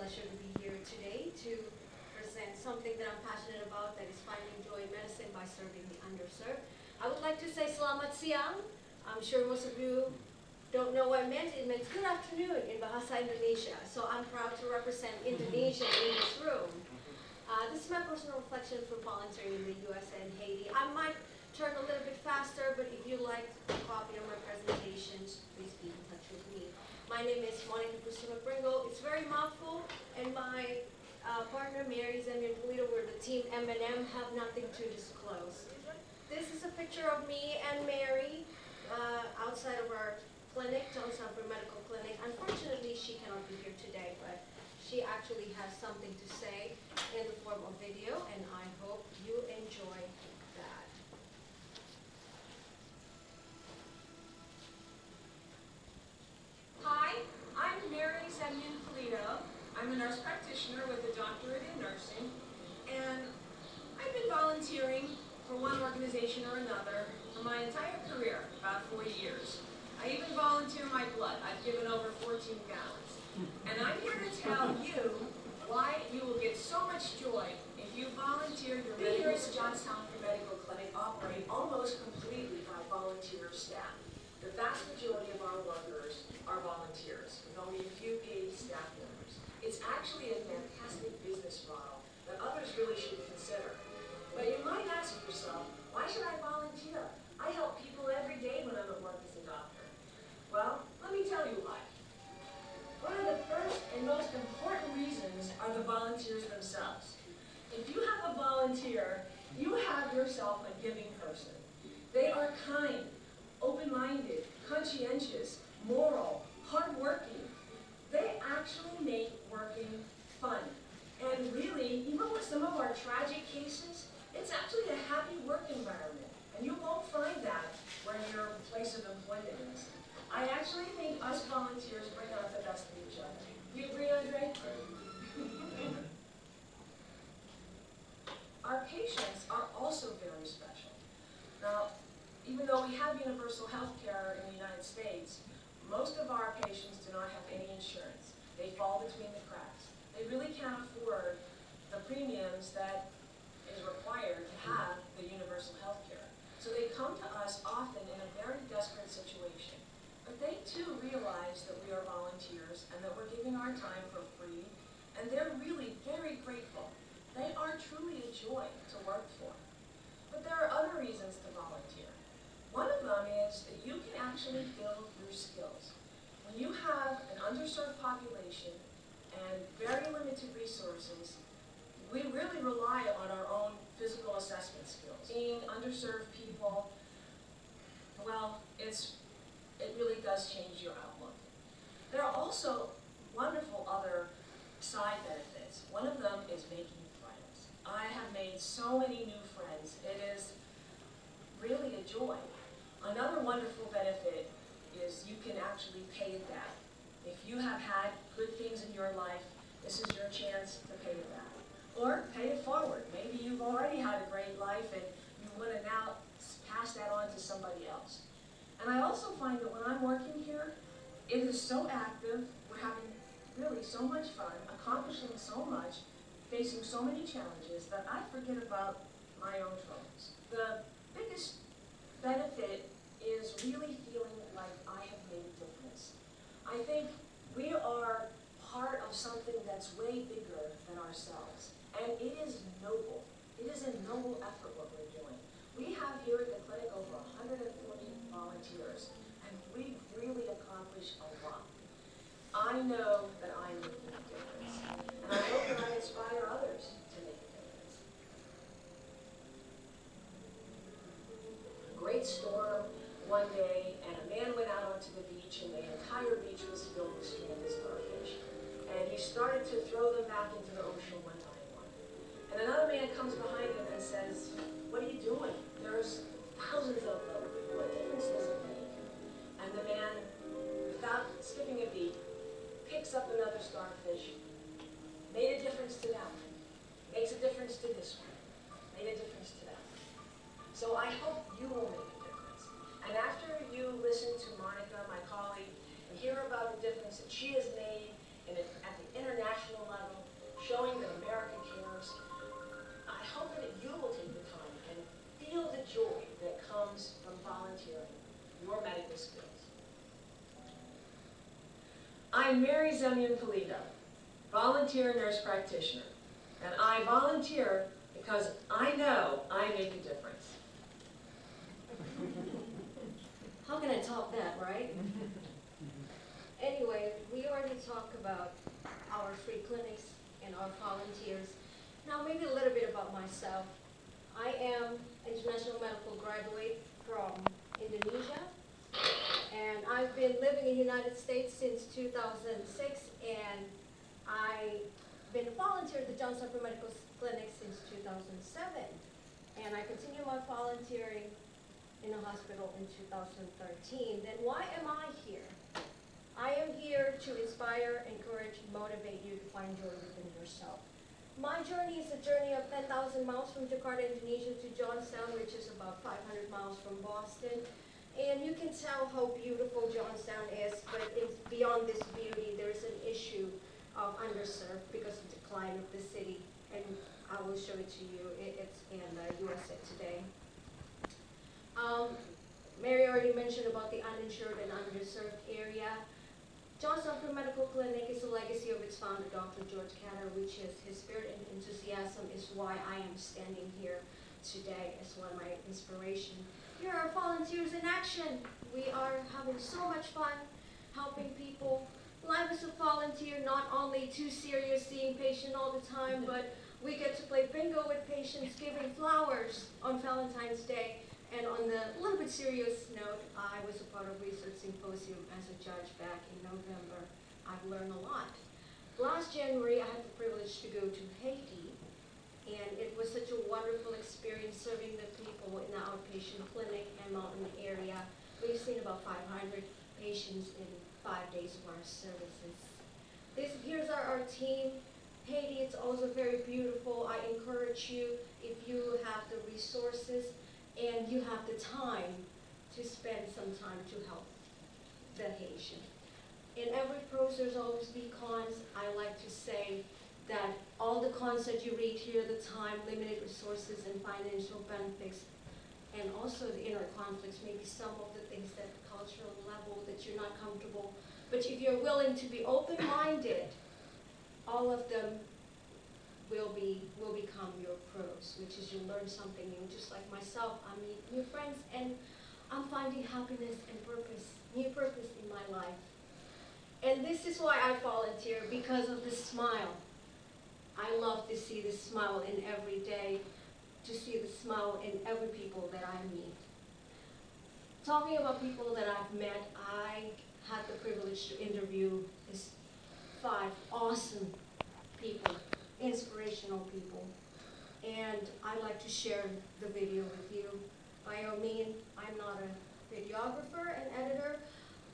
pleasure to be here today to present something that I'm passionate about, that is finding joy in medicine by serving the underserved. I would like to say Selamat Siang. I'm sure most of you don't know what it meant. It meant good afternoon in Bahasa Indonesia. So I'm proud to represent Indonesia in this room. This is my personal reflection for volunteering in the US and Haiti. I might turn a little bit faster, but if you like a copy of my presentations, please be in touch with me. My name is Monika. It's very mouthful, and my partner Mary Zemian Polito, we're the team M&M, have nothing to disclose. This is a picture of me and Mary outside of our clinic, Johnson Medical Clinic. Unfortunately, she cannot be here today, but she actually has something to say in the form of video, and I hope you enjoy that. Hi, I'm Mary Zemian Polito. I'm a nurse practitioner with a doctorate in nursing, and I've been volunteering for one organization or another for my entire career, about 40 years. I even volunteer my blood. I've given over 14 gallons. And I'm here to tell you why you will get so much joy if you volunteer your medical. Here at the Johnstown Medical Clinic operate almost completely by volunteer staff. The vast majority of our workers are volunteers, with only a few paid staff members. It's actually a fantastic business model that others really should consider. But you might ask yourself, why should I volunteer? I help people every day when I'm at work as a doctor. Well, let me tell you why. One of the first and most important reasons are the volunteers themselves. If you have a volunteer, you have yourself a giving person. They are kind, open-minded, conscientious, moral, hardworking. They actually make working fun. And really, even with some of our tragic cases, it's actually a happy work environment. And you won't find that where your place of employment is. I actually think us volunteers bring out the best in each other. Do you agree, Andre? Our patients are also very special. Now, even though we have universal health care in the United States, most of our patients do not have any insurance. They fall between the cracks. They really can't afford the premiums that is required to have the universal health care. So they come to us often in a very desperate situation. But they too realize that we are volunteers and that we're giving our time for free, and they're really very grateful. They are truly a joy to work for. But there are other reasons to volunteer. One of them is that you can actually build your skills. When you have an underserved population and very limited resources, we really rely on our own physical assessment skills. Seeing underserved people, well, it really does change your outlook. There are also wonderful other side benefits. One of them is making friends. I have made so many new friends. It is really a joy. Another wonderful benefit is you can actually pay it back. If you have had good things in your life, this is your chance to pay it back. Or pay it forward. Maybe you've already had a great life and you want to now pass that on to somebody else. And I also find that when I'm working here, it is so active, we're having really so much fun, accomplishing so much, facing so many challenges that I forget about my own troubles. The biggest benefit is really feeling like I have made a difference. I think we are part of something that's way bigger than ourselves. And it is noble. It is a noble effort what we're doing. We have here at the clinic over 140 volunteers, and we've really accomplished a lot. I know that I'm making a difference, and I hope that I inspire others to make a difference. A great storm one day, and a man went out onto the beach, and the entire beach was filled with stranded starfish. And he started to throw them back into the ocean one by one. And another man comes behind him and says, "What are you doing? There's thousands of them. What difference does it make?" And the man, without skipping a beat, picks up another starfish. Made a difference to them. Makes a difference to this one. Made a difference to them. So I hope you will make a difference. And after you listen to Monika, my colleague, and hear about the difference that she has made at the a national level, showing that America cares. I hope that you will take the time and feel the joy that comes from volunteering your medical skills. I'm Mary Zemyan Polito, volunteer nurse practitioner, and I volunteer because I know I make a difference. How can I top that, right? Anyway, we already talked about our free clinics and our volunteers. Now maybe a little bit about myself. I am an international medical graduate from Indonesia, and I've been living in the United States since 2006, and I've been a volunteer at the Johns Hopkins Medical Clinic since 2007, and I continue my volunteering in a hospital in 2013. Then why am I here? I am here to inspire, encourage, motivate you to find joy within yourself. My journey is a journey of 10,000 miles from Jakarta, Indonesia to Johnstown, which is about 500 miles from Boston. And you can tell how beautiful Johnstown is, but it's beyond this beauty, there's an issue of underserved because of the decline of the city. And I will show it to you. It's in USA Today. Mary already mentioned about the uninsured and underserved area. Johns Hopkins Medical Clinic is a legacy of its founder, Dr. George Catter, which is his spirit and enthusiasm is why I am standing here today as one of my inspiration. Here are volunteers in action. We are having so much fun helping people. Life as a volunteer, not only too serious seeing patients all the time, but we get to play bingo with patients, giving flowers on Valentine's Day. And on the little bit serious note, I was a part of research symposium as a judge back in November. I've learned a lot. Last January, I had the privilege to go to Haiti, and it was such a wonderful experience serving the people in the outpatient clinic and mountain area. We've seen about 500 patients in 5 days of our services. Here's our team. Haiti, it's also very beautiful. I encourage you, if you have the resources, and you have the time to spend some time to help the Haitian. In every pros, there's always be cons. I like to say that all the cons that you read here, the time, limited resources, and financial benefits, and also the inner conflicts, maybe some of the things at the cultural level that you're not comfortable. But if you're willing to be open-minded, all of them will become your pros, which is you learn something new. Just like myself, I meet new friends, and I'm finding happiness and purpose, new purpose in my life. And this is why I volunteer, because of the smile. I love to see the smile in every day, to see the smile in every people that I meet. Talking about people that I've met, I had the privilege to interview these 5 awesome people, inspirational people, and I'd like to share the video with you. By all means, I'm not a videographer, an editor,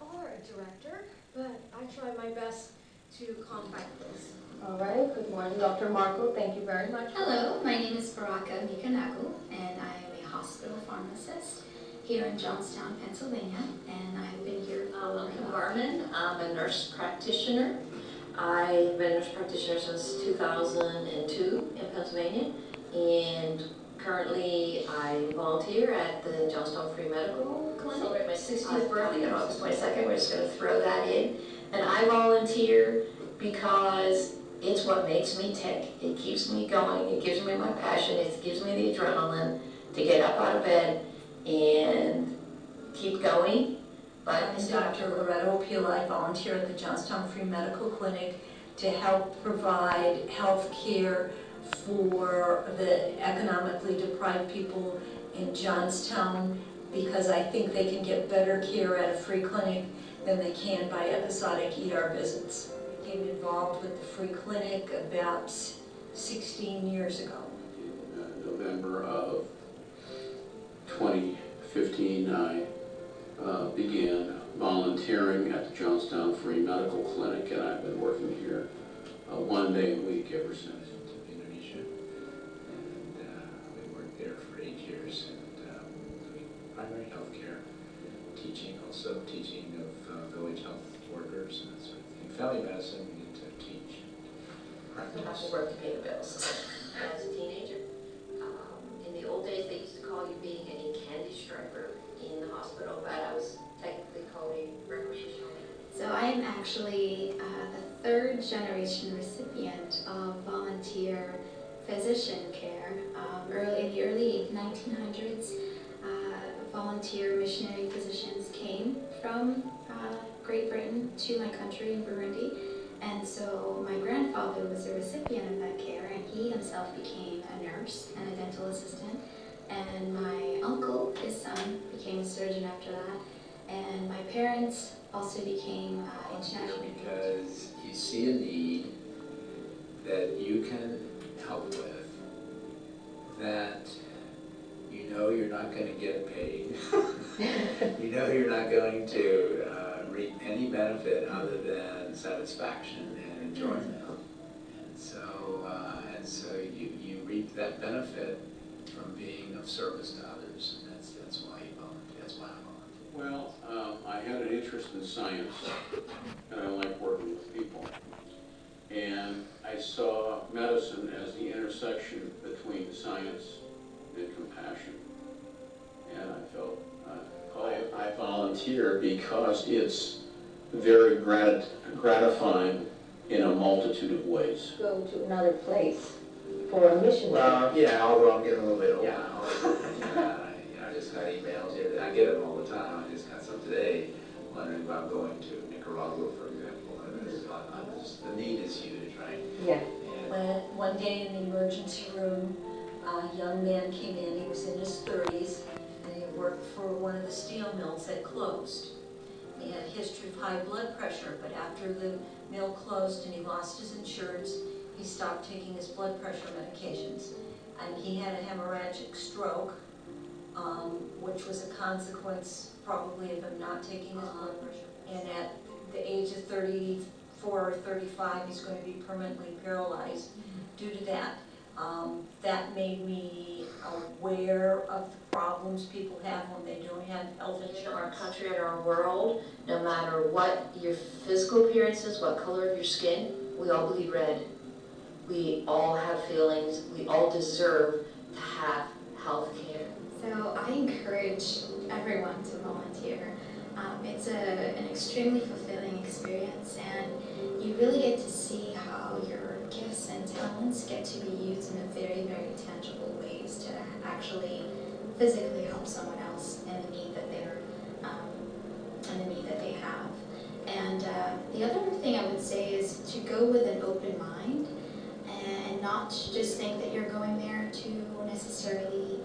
or a director, but I try my best to compact this. All right, good morning, Dr. Marco. Thank you very much. Hello, my name is Baraka Mikanaku, and I am a hospital pharmacist here in Johnstown, Pennsylvania, and I've been here for I'm Barman. I'm a nurse practitioner. I've been a nurse practitioner since 2002 in Pennsylvania, and currently I volunteer at the Johnstown Free Medical Clinic. Celebrate my 60th birthday on August 22nd. We're just going to throw that in. And I volunteer because it's what makes me tick. It keeps me going. It gives me my passion. It gives me the adrenaline to get up out of bed and keep going. But I'm Dr. Loretto Appeal. I volunteer at the Johnstown Free Medical Clinic to help provide health care for the economically deprived people in Johnstown, because I think they can get better care at a free clinic than they can by episodic ER visits. I became involved with the free clinic about 16 years ago. In November of 2015, I began volunteering at the Johnstown Free Medical Clinic, and I've been working here 1 day a week ever since. To Indonesia, and we worked there for 8 years, and doing primary health care, teaching, of village health workers and that sort of thing. Family medicine, we get to teach. have to work to pay the bills. As a teenager, in the old days, they used to call you being a candy striper in the hospital, but I was technically called a recreational. So I am actually the third generation recipient of volunteer physician care. In the early 1900s, volunteer missionary physicians came from Great Britain to my country in Burundi. And so my grandfather was a recipient of that care, and he himself became a nurse and a dental assistant. And my uncle, his son, became a surgeon after that. And my parents also became international. Because you see a need that you can help with, that you know you're not going to get paid. You know you're not going to reap any benefit other than satisfaction and enjoyment. And so you reap that benefit from being of service to others, and that's why you volunteer. That's why I volunteer. Well, I had an interest in science, and I like working with people. And I saw medicine as the intersection between science and compassion. And I felt I volunteer because it's very gratifying in a multitude of ways. Go to another place for a mission. Well, yeah, although I'm getting a little bit older now. I just got emails here. I get them all the time. I just got some today wondering about going to Nicaragua, for example. The need is huge, right? Yeah. One day in the emergency room, a young man came in. He was in his 30s, and he worked for one of the steel mills that closed. He had a history of high blood pressure, but after the mill closed and he lost his insurance, he stopped taking his blood pressure medications. And he had a hemorrhagic stroke, which was a consequence probably of him not taking his blood pressure. And at the age of 34 or 35, he's going to be permanently paralyzed due to that. That made me aware of the problems people have when they don't have health insurance. In our country and our world, no matter what your physical appearance is, what color of your skin, we all bleed red. We all have feelings. We all deserve to have health care. So I encourage everyone to volunteer. It's an extremely fulfilling experience, and you really get to see how your gifts and talents get to be used in a very, very tangible ways to actually physically help someone else in the need that they have. And the other thing I would say is to go with an open mind and not just think that you're going there to necessarily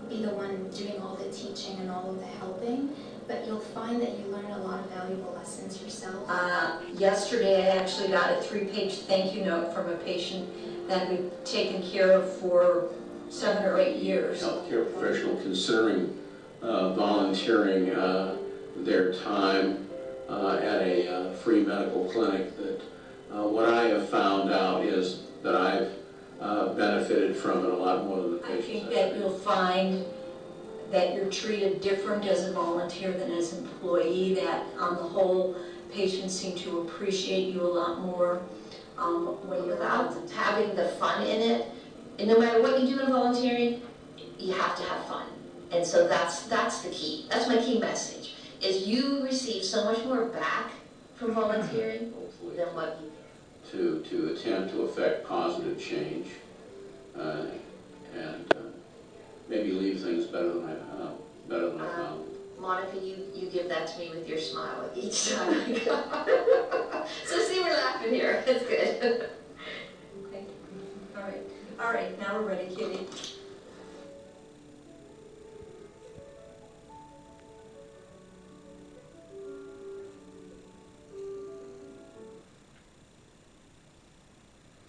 be the one doing all the teaching and all of the helping, but you'll find that you learn a lot of valuable lessons yourself. Yesterday I actually got a 3-page thank you note from a patient that we've taken care of for 7 or 8 years. Healthcare professional considering volunteering their time at a free medical clinic, that what I have found out is that I've benefited from it a lot more than the patients. I think that you'll find that you're treated different as a volunteer than as an employee, that on the whole, patients seem to appreciate you a lot more when you're Without having the fun in it, and no matter what you do in volunteering, you have to have fun. And so that's the key. That's my key message, is you receive so much more back from volunteering Hopefully, than what you to attempt to affect positive change and maybe leave things better than I found. Monica, you give that to me with your smile each time I go. So see, we're laughing here. It's good. Okay. All right. Now we're ready, Kitty.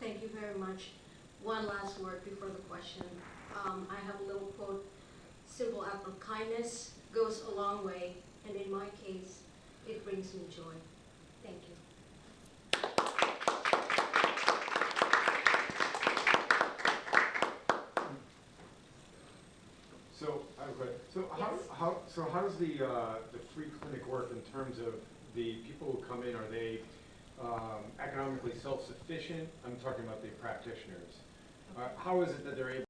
Thank you very much. One last word before the question. I have a little quote: simple act of kindness goes a long way, and in my case, it brings me joy. Thank you. So I have a question. So how does the free clinic work in terms of the people who come in? Are they economically self-sufficient? I'm talking about the practitioners. How is it that they're able